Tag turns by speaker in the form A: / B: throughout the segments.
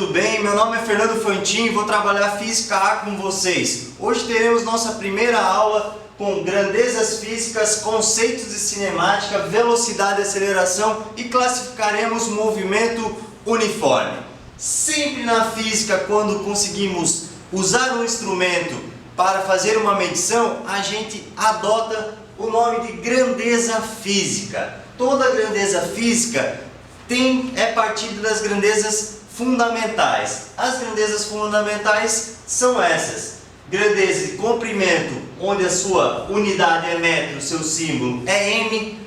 A: tudo bem? Meu nome é Fernando Fantin e vou trabalhar Física A com vocês. Hoje teremos nossa primeira aula com grandezas físicas, conceitos de cinemática, velocidade e aceleração e classificaremos movimento uniforme. Sempre na física, quando conseguimos usar um instrumento para fazer uma medição, a gente adota o nome de grandeza física. Toda grandeza física é partida das grandezas fundamentais. As grandezas fundamentais são essas: grandeza de comprimento, onde a sua unidade é metro, o seu símbolo é m;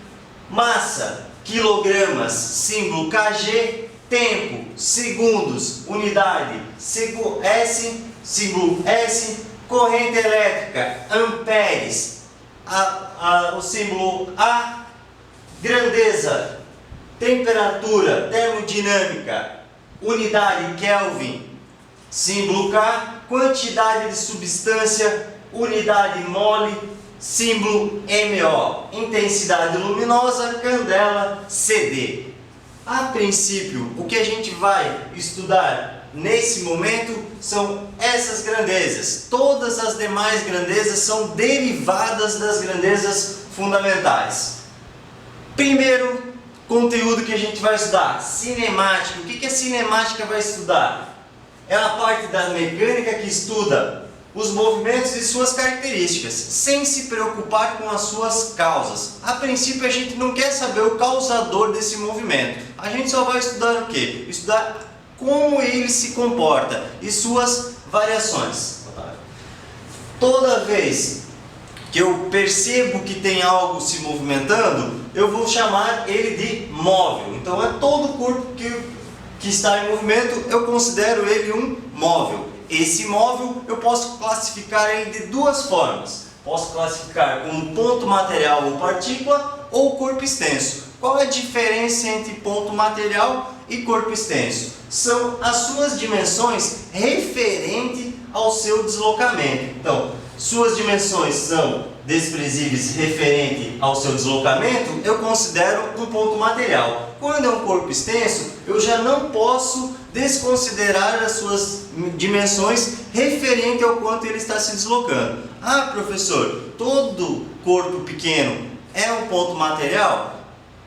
A: massa, quilogramas, símbolo kg; tempo, segundos, unidade S, símbolo S; corrente elétrica, amperes, o símbolo A; grandeza, temperatura, termodinâmica, unidade Kelvin, símbolo K; quantidade de substância, unidade mole, símbolo MO; intensidade luminosa, candela, CD. A princípio, o que a gente vai estudar nesse momento são essas grandezas. Todas as demais grandezas são derivadas das grandezas fundamentais. Primeiro conteúdo que a gente vai estudar: cinemática. O que a cinemática vai estudar? É a parte da mecânica que estuda os movimentos e suas características, sem se preocupar com as suas causas. A princípio a gente não quer saber o causador desse movimento. A gente só vai estudar o quê? Estudar como ele se comporta e suas variações. Toda vez que eu percebo que tem algo se movimentando, eu vou chamar ele de móvel. Então é todo o corpo que está em movimento, eu considero ele um móvel. Esse móvel eu posso classificar ele de duas formas. Posso classificar como ponto material ou partícula, ou corpo extenso. Qual é a diferença entre ponto material e corpo extenso? São as suas dimensões referente ao seu deslocamento. Então, suas dimensões são desprezíveis referente ao seu deslocamento, eu considero um ponto material. Quando é um corpo extenso, eu já não posso desconsiderar as suas dimensões referente ao quanto ele está se deslocando. Ah, professor, todo corpo pequeno é um ponto material?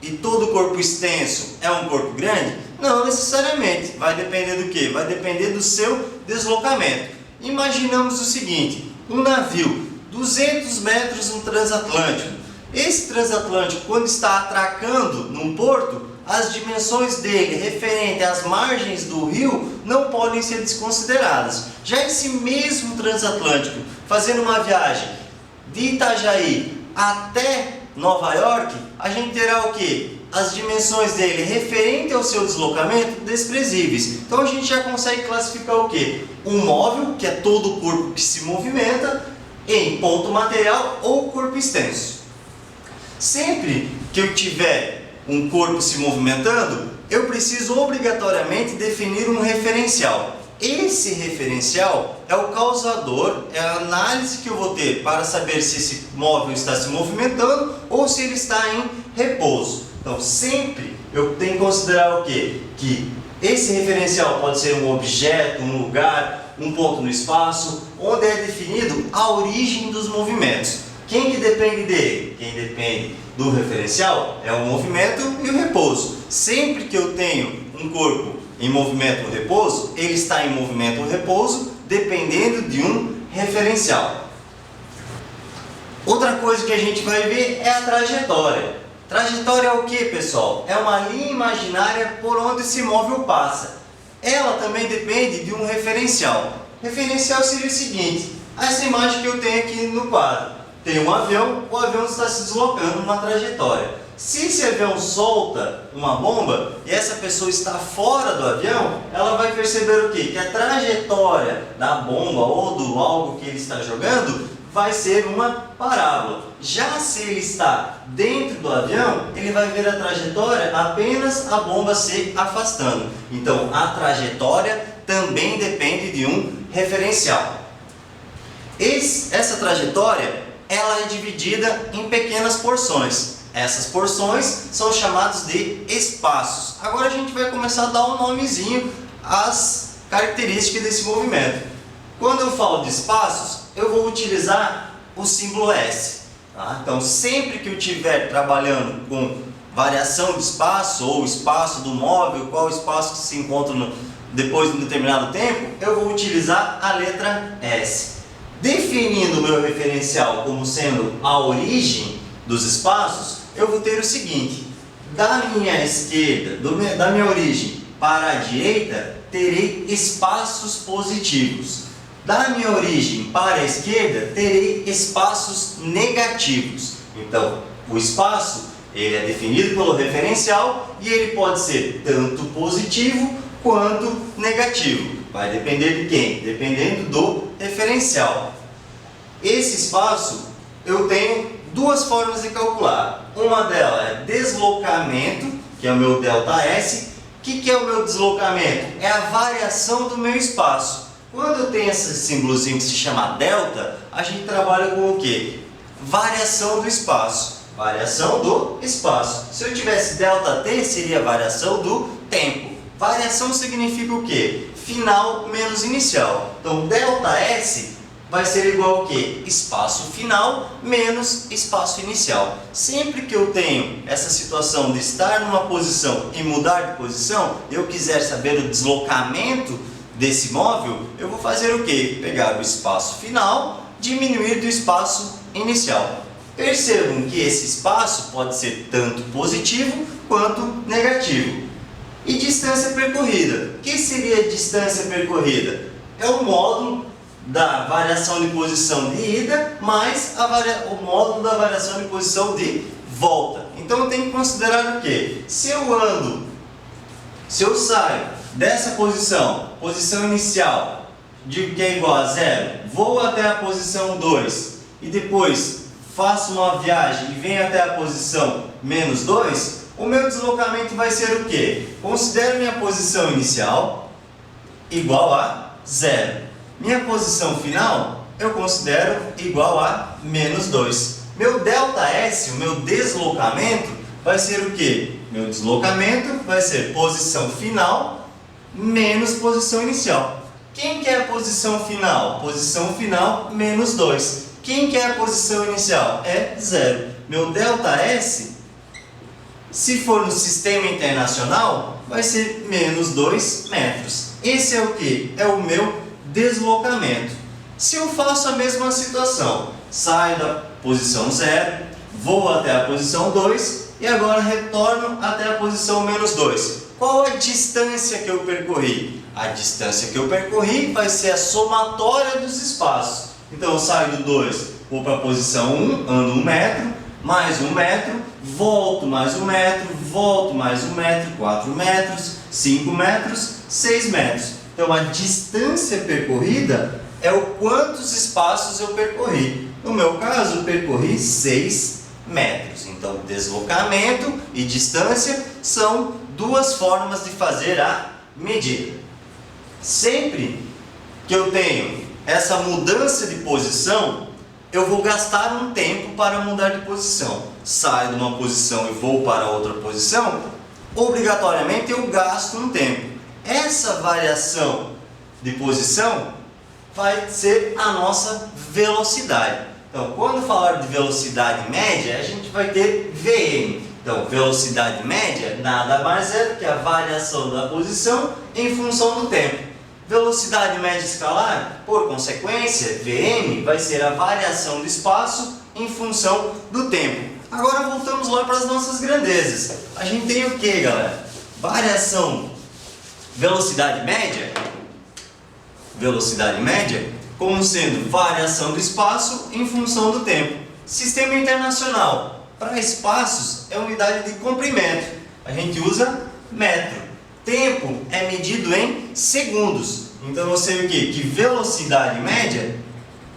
A: E todo corpo extenso é um corpo grande? Não necessariamente. Vai depender do quê? Vai depender do seu deslocamento. Imaginamos o seguinte: um navio, 200 metros no transatlântico. Esse transatlântico, quando está atracando num porto, as dimensões dele referente às margens do rio não podem ser desconsideradas. Já esse mesmo transatlântico, fazendo uma viagem de Itajaí até Nova York, a gente terá o quê? As dimensões dele referente ao seu deslocamento desprezíveis. Então a gente já consegue classificar o quê? Um móvel, que é todo o corpo que se movimenta, em ponto material ou corpo extenso. Sempre que eu tiver um corpo se movimentando, eu preciso obrigatoriamente definir um referencial. Esse referencial é o causador, é a análise que eu vou ter para saber se esse móvel está se movimentando ou se ele está em repouso. Então sempre eu tenho que considerar o quê? Que esse referencial pode ser um objeto, um lugar, um ponto no espaço, onde é definido a origem dos movimentos. Quem que depende dele? Quem depende do referencial é o movimento e o repouso. Sempre que eu tenho um corpo em movimento ou repouso, ele está em movimento ou repouso, dependendo de um referencial. Outra coisa que a gente vai ver é a trajetória. Trajetória é o que, pessoal? É uma linha imaginária por onde esse móvel passa. Ela também depende de um referencial. Referencial seria o seguinte: essa imagem que eu tenho aqui no quadro. Tem um avião, o avião está se deslocando numa trajetória. Se esse avião solta uma bomba e essa pessoa está fora do avião, ela vai perceber o quê? Que a trajetória da bomba ou do algo que ele está jogando vai ser uma parábola. Já se ele está dentro do avião, ele vai ver a trajetória apenas a bomba se afastando. Então, a trajetória também depende de um referencial. Essa trajetória ela é dividida em pequenas porções. Essas porções são chamadas de espaços. Agora a gente vai começar a dar um nomezinho às características desse movimento. Quando eu falo de espaços, eu vou utilizar o símbolo S. Tá? Então, sempre que eu estiver trabalhando com variação de espaço ou espaço do móvel, qual espaço que se encontra depois de um determinado tempo, eu vou utilizar a letra S. Definindo o meu referencial como sendo a origem dos espaços, eu vou ter o seguinte: da minha esquerda, da minha origem para a direita, terei espaços positivos. Da minha origem para a esquerda, terei espaços negativos. Então, o espaço ele é definido pelo referencial e ele pode ser tanto positivo quanto negativo. Vai depender de quem? Dependendo do referencial. Esse espaço eu tenho duas formas de calcular. Uma delas é deslocamento, que é o meu ΔS. O que é o meu deslocamento? É a variação do meu espaço. Quando eu tenho esse símbolozinho que se chama delta, a gente trabalha com o quê? Variação do espaço. Variação do espaço. Se eu tivesse ΔT, seria variação do tempo. Variação significa o quê? Final menos inicial. Então, ΔS vai ser igual ao quê? Espaço final menos espaço inicial. Sempre que eu tenho essa situação de estar numa posição e mudar de posição, eu quiser saber o deslocamento desse móvel, eu vou fazer o quê? Pegar o espaço final, diminuir do espaço inicial. Percebam que esse espaço pode ser tanto positivo quanto negativo. E distância percorrida. O que seria a distância percorrida? É o módulo da variação de posição de ida mais o módulo da variação de posição de volta. Então eu tenho que considerar o quê? Se eu saio dessa posição inicial, digo que é igual a 0, vou até a posição 2 e depois faço uma viagem e venho até a posição menos 2, o meu deslocamento vai ser o quê? Considero minha posição inicial igual a 0. Minha posição final eu considero igual a menos 2. Meu ΔS, o meu deslocamento, vai ser o quê? Meu deslocamento vai ser posição final menos posição inicial. Quem que é a posição final? Posição final menos 2. Quem que é a posição inicial? É 0. Meu ΔS, se for no sistema internacional, vai ser menos 2 metros. Esse é o que? É o meu deslocamento. Se eu faço a mesma situação, saio da posição 0, vou até a posição 2 e agora retorno até a posição menos 2. Qual a distância que eu percorri? A distância que eu percorri vai ser a somatória dos espaços. Então eu saio do 2, vou para a posição 1, ando 1 metro, mais 1 metro, volto mais 1 metro, volto mais 1 metro, 4 metros, 5 metros, 6 metros. Então a distância percorrida é o quantos espaços eu percorri. No meu caso, eu percorri 6 metros. Então deslocamento e distância são duas formas de fazer a medida. Sempre que eu tenho essa mudança de posição, eu vou gastar um tempo para mudar de posição. Saio de uma posição e vou para outra posição, obrigatoriamente eu gasto um tempo. Essa variação de posição vai ser a nossa velocidade. Então, quando falar de velocidade média, a gente vai ter Vm. Então, velocidade média nada mais é do que a variação da posição em função do tempo. Velocidade média escalar, por consequência, Vm vai ser a variação do espaço em função do tempo. Agora voltamos lá para as nossas grandezas. A gente tem o que, galera? Variação, velocidade média como sendo variação do espaço em função do tempo. Sistema internacional, para espaços é unidade de comprimento. A gente usa metro. Tempo é medido em segundos. Então eu sei o quê? Que velocidade média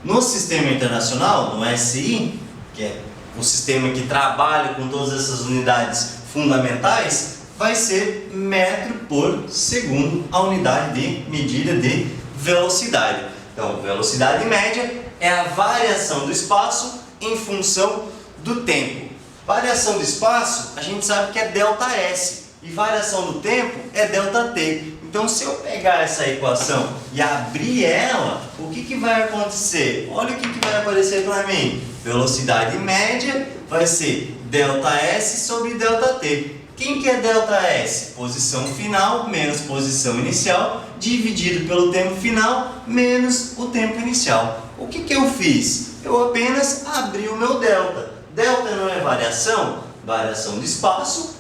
A: no sistema internacional, no SI, que é o sistema que trabalha com todas essas unidades fundamentais, vai ser metro por segundo, a unidade de medida de velocidade. Então, velocidade média é a variação do espaço em função do tempo. Variação do espaço, a gente sabe que é ΔS, e variação do tempo é ΔT. Então, se eu pegar essa equação e abrir ela, o que vai acontecer? Olha o que vai aparecer para mim. Velocidade média vai ser ΔS sobre ΔT. Quem que é ΔS? Posição final menos posição inicial, dividido pelo tempo final menos o tempo inicial. O que eu fiz? Eu apenas abri o meu delta. Delta não é variação? Variação do espaço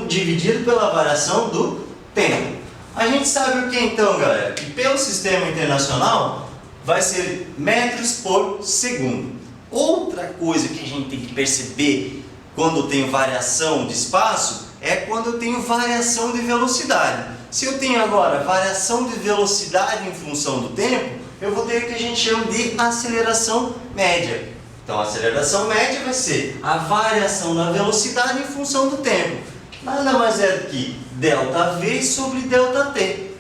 A: dividido pela variação do tempo. A gente sabe o que então, galera? Que pelo sistema internacional vai ser metros por segundo. Outra coisa que a gente tem que perceber quando eu tenho variação de espaço é quando eu tenho variação de velocidade. Se eu tenho agora variação de velocidade em função do tempo, eu vou ter o que a gente chama de aceleração média. Então, a aceleração média vai ser a variação da velocidade em função do tempo. Nada mais é do que ΔV sobre ΔT.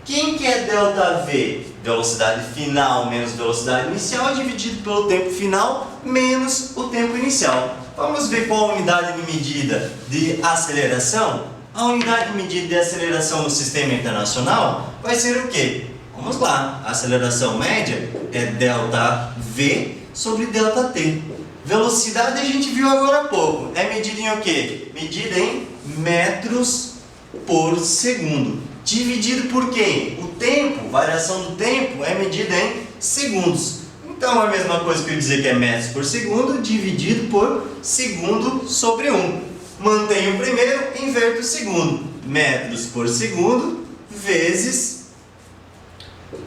A: Quem que é ΔV? Velocidade final menos velocidade inicial dividido pelo tempo final menos o tempo inicial. Vamos ver qual a unidade de medida de aceleração? A unidade de medida de aceleração no sistema internacional vai ser o quê? Vamos lá, a aceleração média é ΔV sobre ΔT. Velocidade a gente viu agora há pouco. É medida em o quê? Medida em metros por segundo. Dividido por quê? O tempo, variação do tempo, é medida em segundos. Então, é a mesma coisa que eu dizer que é metros por segundo, dividido por segundo sobre 1. Mantenho o primeiro, inverto o segundo. Metros por segundo vezes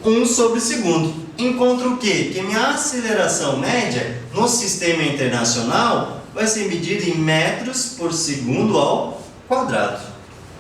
A: 1 sobre segundo. Encontro o quê? Que minha aceleração média no sistema internacional vai ser medida em metros por segundo ao quadrado.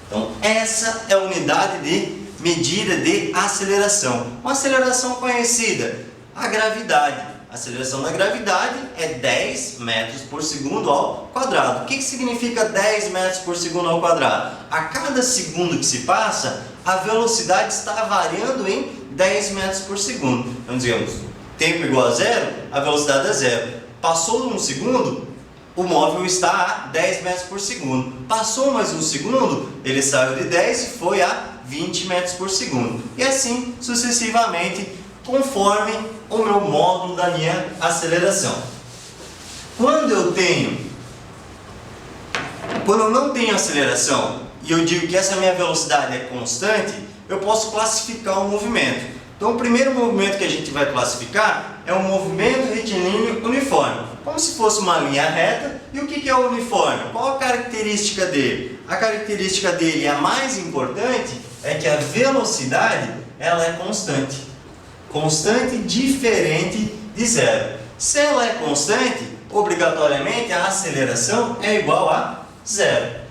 A: Então, essa é a unidade de medida de aceleração. Uma aceleração conhecida, a gravidade. A aceleração da gravidade é 10 metros por segundo ao quadrado. O que significa 10 metros por segundo ao quadrado? A cada segundo que se passa, a velocidade está variando em 10 metros por segundo. Então, digamos, tempo igual a zero, a velocidade é zero. Passou um segundo, o móvel está a 10 metros por segundo. Passou mais um segundo, ele saiu de 10 e foi a 20 metros por segundo. E assim sucessivamente, conforme o meu módulo da minha aceleração. Quando eu não tenho aceleração e eu digo que essa minha velocidade é constante, eu posso classificar o movimento. Então, o primeiro movimento que a gente vai classificar é um movimento retilíneo uniforme, como se fosse uma linha reta. E o que é o uniforme? Qual a característica dele? A característica dele, a mais importante, é que a velocidade ela é constante. Constante diferente de zero. Se ela é constante, obrigatoriamente a aceleração é igual a zero.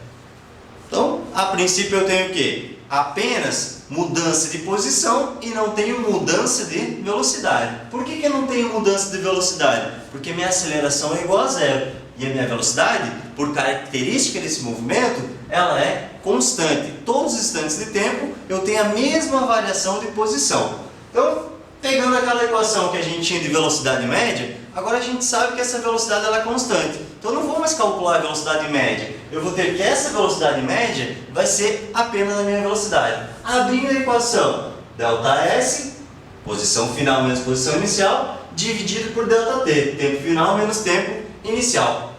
A: Então, a princípio eu tenho o quê? Apenas mudança de posição e não tenho mudança de velocidade. Por que eu não tenho mudança de velocidade? Porque minha aceleração é igual a zero. E a minha velocidade, por característica desse movimento, ela é constante. Todos os instantes de tempo eu tenho a mesma variação de posição. Então, pegando aquela equação que a gente tinha de velocidade média, agora a gente sabe que essa velocidade ela é constante. Então, eu não vou mais calcular a velocidade média. Eu vou ter que essa velocidade média vai ser apenas a minha velocidade. Abrindo a equação, ΔS, posição final menos posição inicial, dividido por ΔT, tempo final menos tempo inicial.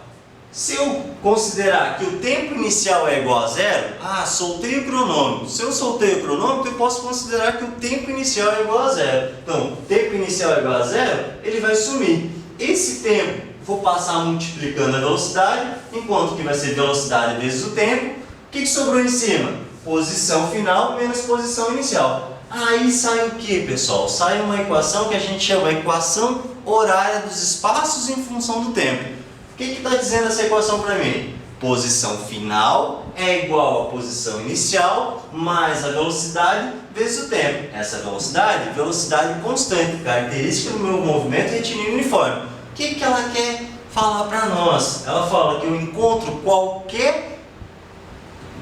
A: Se eu considerar que o tempo inicial é igual a zero, soltei o cronômetro. Se eu soltei o cronômetro, eu posso considerar que o tempo inicial é igual a zero. Então, o tempo inicial é igual a zero, ele vai sumir. Esse tempo, vou passar multiplicando a velocidade, enquanto que vai ser velocidade vezes o tempo. O que sobrou em cima? Posição final menos posição inicial. Aí sai o que, pessoal? Sai uma equação que a gente chama de equação horária dos espaços em função do tempo. O que está dizendo essa equação para mim? Posição final é igual a posição inicial mais a velocidade vezes o tempo. Essa velocidade, velocidade constante, característica do meu movimento retilíneo uniforme. O que ela quer falar para nós? Ela fala que eu encontro qualquer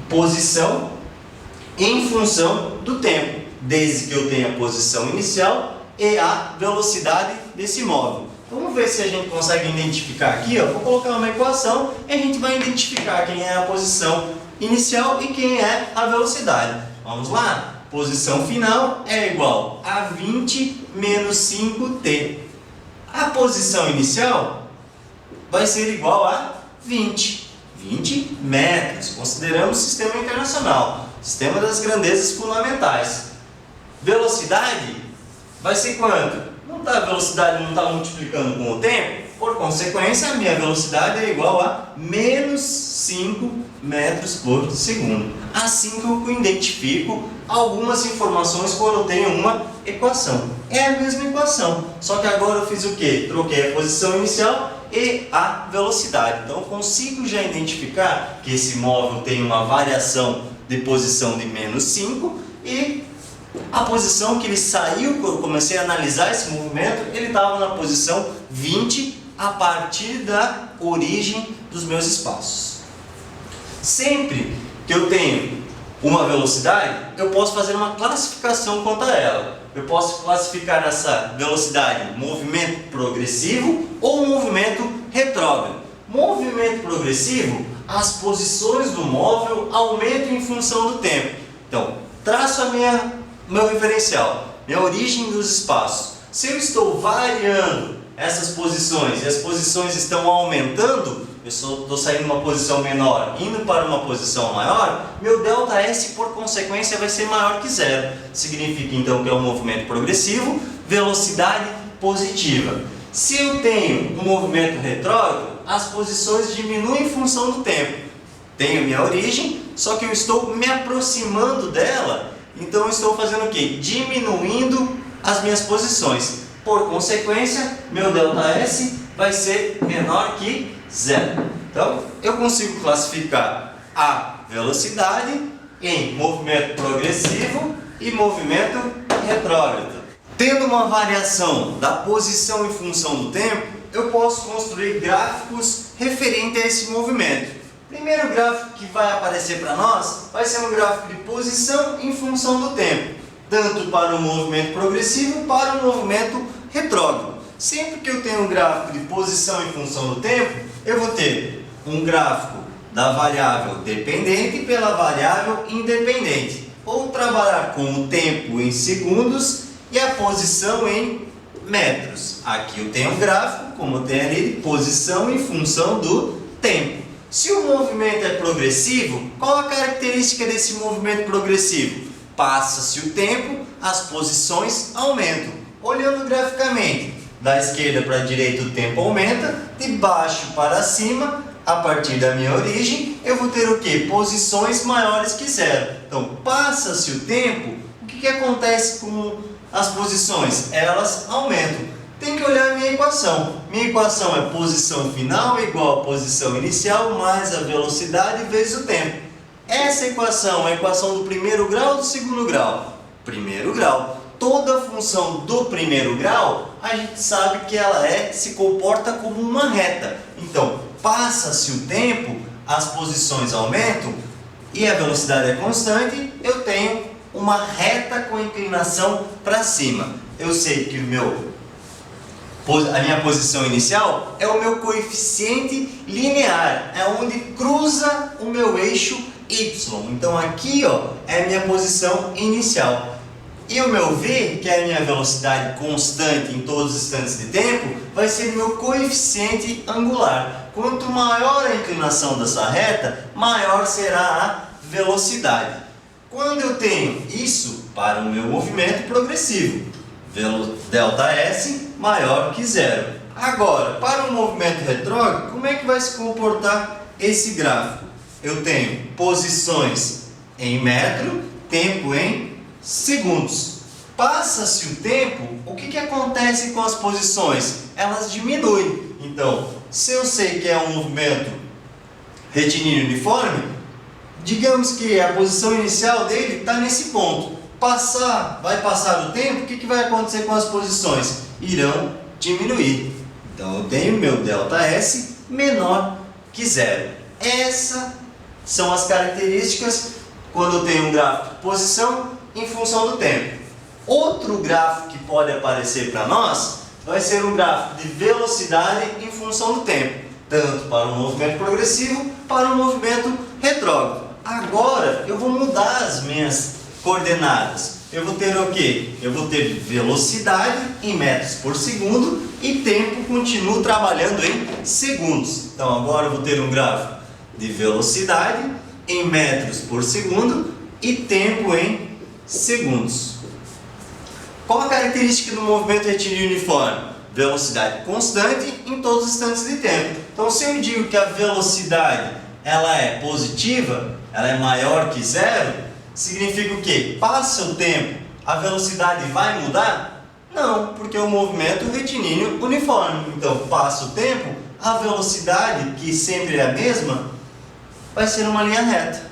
A: posição em função do tempo, desde que eu tenha a posição inicial e a velocidade desse móvel. Vamos ver se a gente consegue identificar aqui, ó. Vou colocar uma equação e a gente vai identificar quem é a posição inicial e quem é a velocidade. Vamos lá? posição final é igual a 20 menos 5t. A posição inicial vai ser igual a 20 metros. Consideramos o sistema internacional, sistema das grandezas fundamentais. Velocidade vai ser quanto? A velocidade não está multiplicando com o tempo, por consequência, a minha velocidade é igual a menos 5 metros por segundo. Assim que eu identifico algumas informações quando eu tenho uma equação. É a mesma equação, só que agora eu fiz o quê? Troquei a posição inicial e a velocidade. Então eu consigo já identificar que esse móvel tem uma variação de posição de menos 5 e a posição que ele saiu, quando eu comecei a analisar esse movimento, ele estava na posição 20 a partir da origem dos meus espaços. Sempre que eu tenho uma velocidade, eu posso fazer uma classificação quanto a ela. Eu posso classificar essa velocidade movimento progressivo ou movimento retrógrado. Movimento progressivo, as posições do móvel aumentam em função do tempo. Então, traço meu referencial, minha origem dos espaços. Se eu estou variando essas posições e as posições estão aumentando, eu estou saindo de uma posição menor, indo para uma posição maior, meu ΔS por consequência vai ser maior que zero. Significa então que é um movimento progressivo, velocidade positiva. Se eu tenho um movimento retrógrado, as posições diminuem em função do tempo. Tenho minha origem, só que eu estou me aproximando dela. Então eu estou fazendo o quê? Diminuindo as minhas posições. Por consequência, meu ΔS vai ser menor que zero. Então eu consigo classificar a velocidade em movimento progressivo e movimento retrógrado. Tendo uma variação da posição em função do tempo, eu posso construir gráficos referentes a esse movimento. O primeiro gráfico que vai aparecer para nós vai ser um gráfico de posição em função do tempo, tanto para o movimento progressivo para o movimento retrógrado. Sempre que eu tenho um gráfico de posição em função do tempo, eu vou ter um gráfico da variável dependente pela variável independente, ou trabalhar com o tempo em segundos e a posição em metros. Aqui eu tenho um gráfico, como eu tenho ali, de posição em função do tempo. Se o movimento é progressivo, qual a característica desse movimento progressivo? Passa-se o tempo, as posições aumentam. Olhando graficamente, da esquerda para a direita o tempo aumenta, de baixo para cima, a partir da minha origem, eu vou ter o quê? Posições maiores que zero. Então, passa-se o tempo, o que acontece com as posições? Elas aumentam. Tem que olhar a minha equação. Minha equação é posição final igual a posição inicial mais a velocidade vezes o tempo. Essa equação é a equação do primeiro grau ou do segundo grau? Primeiro grau. Toda função do primeiro grau, a gente sabe que ela se comporta como uma reta. Então, passa-se o tempo, as posições aumentam e a velocidade é constante, eu tenho uma reta com inclinação para cima. Eu sei que a minha posição inicial é o meu coeficiente linear, é onde cruza o meu eixo Y. Então aqui é a minha posição inicial. E o meu V, que é a minha velocidade constante em todos os instantes de tempo, vai ser o meu coeficiente angular. Quanto maior a inclinação dessa reta, maior será a velocidade. Quando eu tenho isso para o meu movimento progressivo, ΔS maior que zero. Agora, para o movimento retrógrado, como é que vai se comportar esse gráfico? Eu tenho posições em metro, tempo em segundos. Passa-se o tempo, o que acontece com as posições? Elas diminuem. Então, se eu sei que é um movimento retilíneo uniforme, digamos que a posição inicial dele está nesse ponto. Vai passar o tempo, o que vai acontecer com as posições? Irão diminuir. Então eu tenho meu ΔS menor que zero. Essas são as características quando eu tenho um gráfico de posição em função do tempo. Outro gráfico que pode aparecer para nós vai ser um gráfico de velocidade em função do tempo, tanto para o movimento progressivo para o movimento retrógrado. Agora eu vou mudar as minhas coordenadas, eu vou ter o quê? Eu vou ter velocidade em metros por segundo e tempo continuo trabalhando em segundos. Então agora eu vou ter um gráfico de velocidade em metros por segundo e tempo em segundos. Qual a característica do movimento retilíneo uniforme? Velocidade constante em todos os instantes de tempo. Então se eu digo que a velocidade ela é positiva, ela é maior que zero, significa o quê? Passa o tempo, a velocidade vai mudar? Não, porque é um movimento retilíneo uniforme. Então passa o tempo, a velocidade, que sempre é a mesma, vai ser uma linha reta.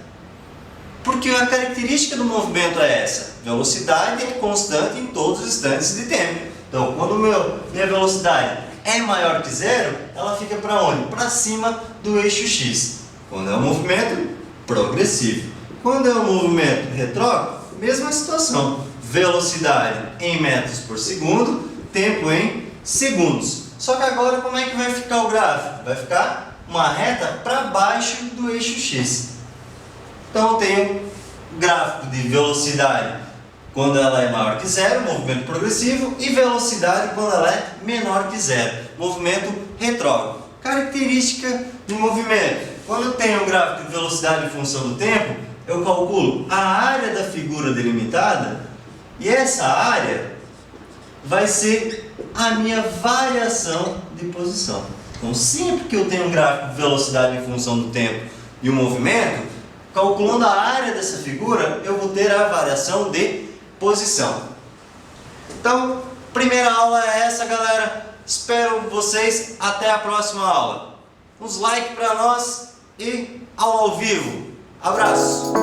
A: Porque a característica do movimento é essa: velocidade é constante em todos os instantes de tempo. Então, quando minha velocidade é maior que zero, ela fica para onde? Para cima do eixo X. Quando é um movimento progressivo. Quando é um movimento retrógrado, mesma situação. Velocidade em metros por segundo, tempo em segundos. Só que agora como é que vai ficar o gráfico? Vai ficar uma reta para baixo do eixo X. Então eu tenho gráfico de velocidade quando ela é maior que zero, movimento progressivo, e velocidade quando ela é menor que zero, movimento retrógrado. Característica do movimento: quando eu tenho um gráfico de velocidade em função do tempo, eu calculo a área da figura delimitada e essa área vai ser a minha variação de posição. Então sempre que eu tenho um gráfico de velocidade em função do tempo e o movimento, calculando a área dessa figura, eu vou ter a variação de posição. Então, primeira aula é essa, galera. Espero vocês até a próxima aula. Uns likes para nós e aula ao vivo. Abraço!